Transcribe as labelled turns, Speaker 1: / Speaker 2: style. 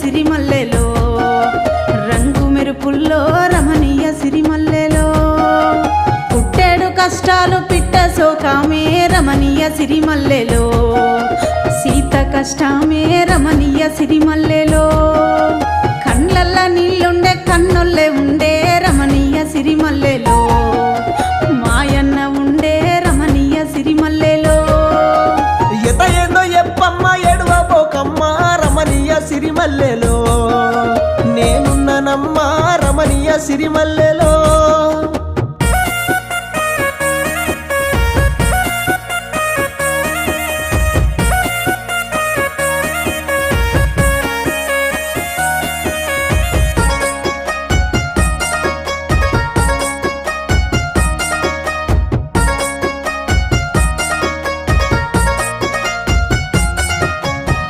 Speaker 1: సిరిమల్లెలో రంగు మెరుపుల్లో రమణీయ సిరిమల్లెలో పుట్టేడు కష్టాలు పిట్ట శోకమే రమణీయ సిరిమల్లెలో సీత కష్టమే రమణీయ సిరిమల్లెలో కండ్లల్ల నీళ్ళుండే కన్నుల్లే ఉండే రమణీయ సిరిమల్లెలో మాయన్న ఉండే రమణీయ సిరిమల్లెలో
Speaker 2: ఎత ఏందో ఎప్పమ్మ ఎడువబోకమ్మ రమణీయ సిరిమల్లెలో నేనున్ననమ్మ రమణీయ సిరిమల్లెలో